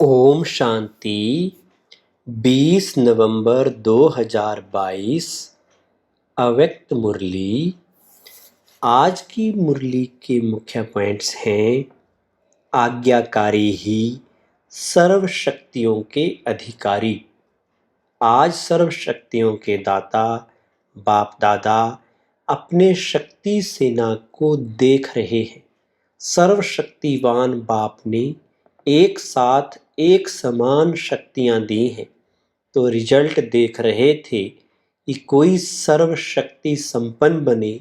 ओम शांति। 20 नवंबर 2022 अव्यक्त मुरली। आज की मुरली के मुख्य पॉइंट्स हैं: आज्ञाकारी ही सर्व शक्तियों के अधिकारी। आज सर्व शक्तियों के दाता बाप दादा अपने शक्ति सेना को देख रहे हैं। सर्वशक्तिवान बाप ने एक साथ एक समान शक्तियां दी हैं, तो रिजल्ट देख रहे थे कि कोई सर्वशक्ति संपन्न बने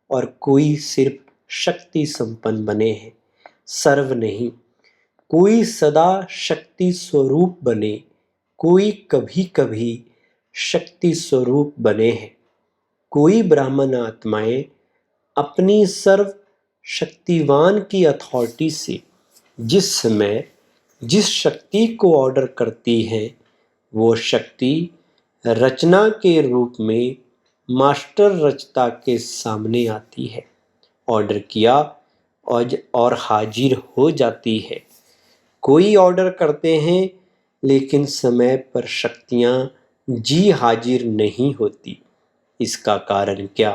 और कोई सिर्फ शक्ति संपन्न बने हैं, सर्व नहीं। कोई सदा शक्ति स्वरूप बने, कोई कभी कभी शक्ति स्वरूप बने हैं। कोई ब्राह्मण आत्माएं अपनी सर्व शक्तिवान की अथॉरिटी से जिस समय जिस शक्ति को ऑर्डर करती है, वो शक्ति रचना के रूप में मास्टर रचता के सामने आती है। ऑर्डर किया और हाजिर हो जाती है। कोई ऑर्डर करते हैं लेकिन समय पर शक्तियां जी हाजिर नहीं होती। इसका कारण क्या?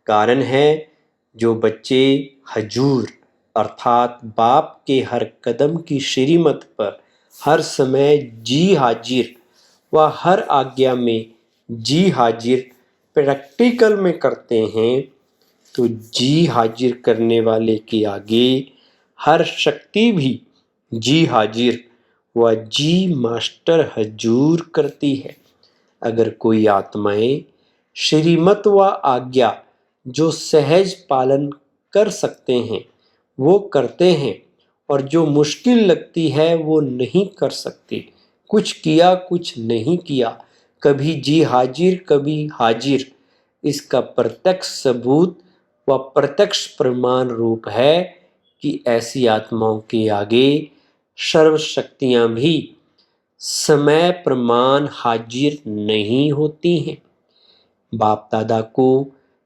कारण है जो बच्चे हजूर अर्थात बाप के हर कदम की श्रीमत पर हर समय जी हाजिर व हर आज्ञा में जी हाजिर प्रैक्टिकल में करते हैं, तो जी हाजिर करने वाले के आगे हर शक्ति भी जी हाजिर व जी मास्टर हजूर करती है। अगर कोई आत्माएं श्रीमत व आज्ञा जो सहज पालन कर सकते हैं वो करते हैं, और जो मुश्किल लगती है वो नहीं कर सकते, कुछ किया कुछ नहीं किया, कभी जी हाजिर कभी हाजिर, इसका प्रत्यक्ष सबूत व प्रत्यक्ष प्रमाण रूप है कि ऐसी आत्माओं के आगे सर्व शक्तियां भी समय प्रमाण हाजिर नहीं होती हैं। बाप दादा को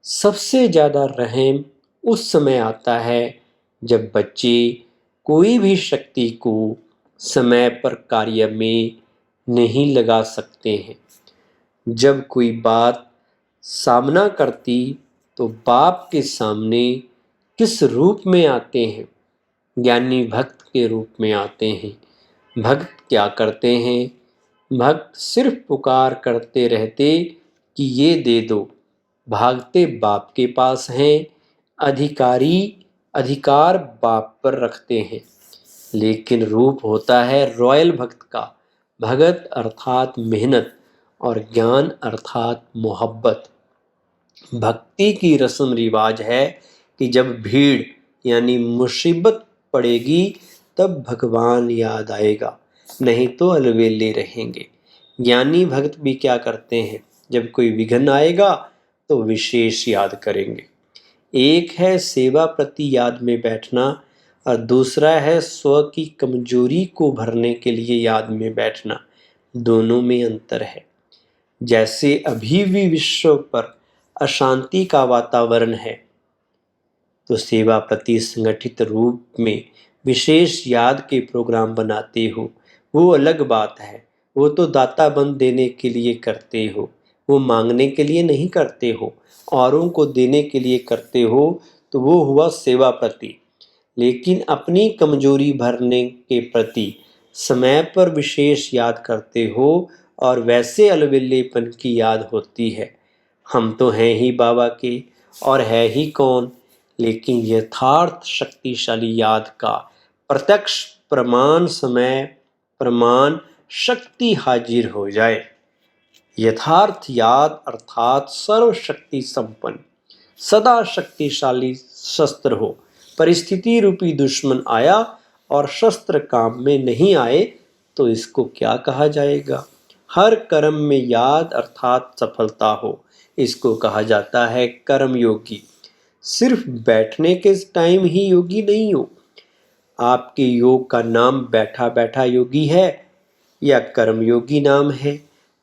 सबसे ज़्यादा रहम उस समय आता है जब बच्चे कोई भी शक्ति को समय पर कार्य में नहीं लगा सकते हैं। जब कोई बात सामना करती तो बाप के सामने किस रूप में आते हैं? ज्ञानी भक्त के रूप में आते हैं। भक्त क्या करते हैं? भक्त सिर्फ पुकार करते रहते कि ये दे दो, भागते बाप के पास हैं, अधिकार बाप पर रखते हैं। लेकिन रूप होता है रॉयल भक्त का। भगत अर्थात मेहनत और ज्ञान अर्थात मोहब्बत। भक्ति की रस्म रिवाज है कि जब भीड़ यानी मुसीबत पड़ेगी तब भगवान याद आएगा, नहीं तो अलवेले रहेंगे। ज्ञानी भक्त भी क्या करते हैं? जब कोई विघ्न आएगा तो विशेष याद करेंगे। एक है सेवा प्रति याद में बैठना और दूसरा है स्व की कमजोरी को भरने के लिए याद में बैठना। दोनों में अंतर है। जैसे अभी भी विश्व पर अशांति का वातावरण है, तो सेवा प्रति संगठित रूप में विशेष याद के प्रोग्राम बनाते हो, वो अलग बात है। वो तो दाता बन देने के लिए करते हो, वो मांगने के लिए नहीं करते हो, औरों को देने के लिए करते हो, तो वो हुआ सेवा प्रति। लेकिन अपनी कमजोरी भरने के प्रति समय पर विशेष याद करते हो और वैसे अलविल्लेपन की याद होती है। हम तो हैं ही बाबा के, और है ही कौन? लेकिन यथार्थ शक्तिशाली याद का प्रत्यक्ष प्रमाण समय प्रमाण शक्ति हाजिर हो जाए। यथार्थ याद अर्थात सर्वशक्ति संपन्न सदा शक्तिशाली शस्त्र हो। परिस्थिति रूपी दुश्मन आया और शस्त्र काम में नहीं आए तो इसको क्या कहा जाएगा? हर कर्म में याद अर्थात सफलता हो, इसको कहा जाता है कर्म योगी। सिर्फ बैठने के टाइम ही योगी नहीं हो। आपके योग का नाम बैठा बैठा योगी है या कर्म योगी नाम है?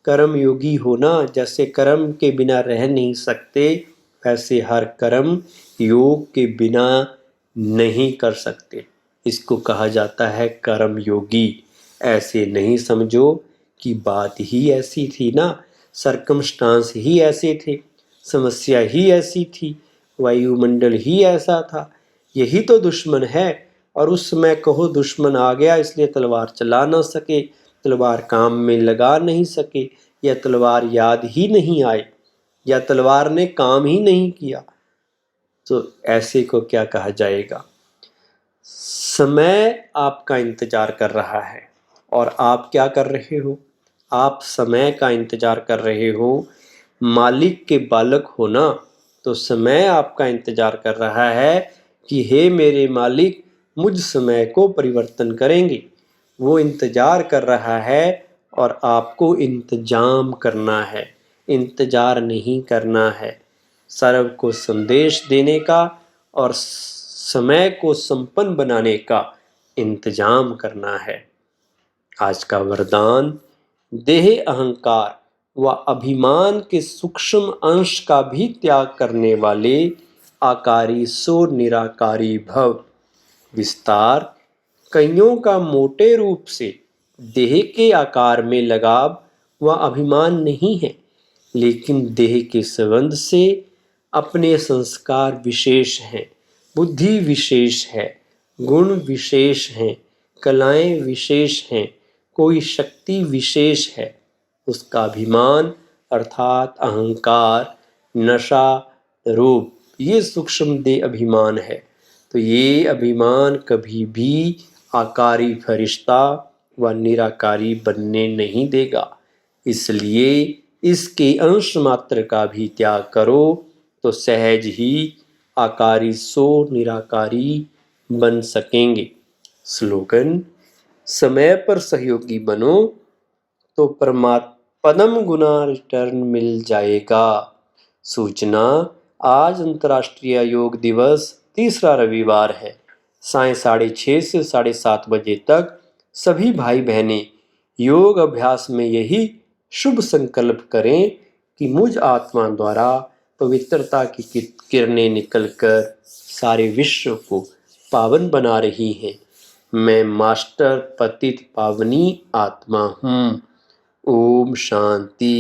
कर्म योगी होना, जैसे कर्म के बिना रह नहीं सकते, वैसे हर कर्म योग के बिना नहीं कर सकते। इसको कहा जाता है कर्म योगी। ऐसे नहीं समझो कि बात ही ऐसी थी ना, सरकमस्टांस ही ऐसे थे, समस्या ही ऐसी थी, वायुमंडल ही ऐसा था। यही तो दुश्मन है। और उस समय कहो दुश्मन आ गया इसलिए तलवार चला ना सके, तलवार काम में लगा नहीं सके, या तलवार याद ही नहीं आई, या तलवार ने काम ही नहीं किया, तो ऐसे को क्या कहा जाएगा। समय आपका इंतजार कर रहा है और आप क्या कर रहे हो, आप समय का इंतजार कर रहे हो। मालिक के बालक हो ना, तो समय आपका इंतजार कर रहा है कि हे मेरे मालिक मुझ समय को परिवर्तन करेंगे। वो इंतजार कर रहा है और आपको इंतजाम करना है, इंतजार नहीं करना है। सर्व को संदेश देने का और समय को संपन्न बनाने का इंतजाम करना है। आज का वरदान, देह अहंकार व अभिमान के सूक्ष्म अंश का भी त्याग करने वाले आकारी सो निराकारी भव। विस्तार, कईयों का मोटे रूप से देह के आकार में लगाव व अभिमान नहीं है, लेकिन देह के संबंध से अपने संस्कार विशेष हैं, बुद्धि विशेष है, गुण विशेष हैं, कलाएं विशेष हैं, कोई शक्ति विशेष है। उसका अभिमान अर्थात अहंकार, नशा, रूप, ये सूक्ष्म देह अभिमान है। तो ये अभिमान कभी भी आकारी फरिश्ता व निराकारी बनने नहीं देगा। इसलिए इसके अंश मात्र का भी त्याग करो तो सहज ही आकारी सो निराकारी बन सकेंगे। स्लोगन, समय पर सहयोगी बनो तो पदम गुना रिटर्न मिल जाएगा। सूचना, आज अंतर्राष्ट्रीय योग दिवस तीसरा रविवार है। सायं 6:30 से 7:30 बजे तक सभी भाई बहनें योग अभ्यास में यही शुभ संकल्प करें कि मुझ आत्मा द्वारा पवित्रता की किरणें निकलकर सारे विश्व को पावन बना रही हैं। मैं मास्टर पतित पावनी आत्मा हूँ। ओम शांति।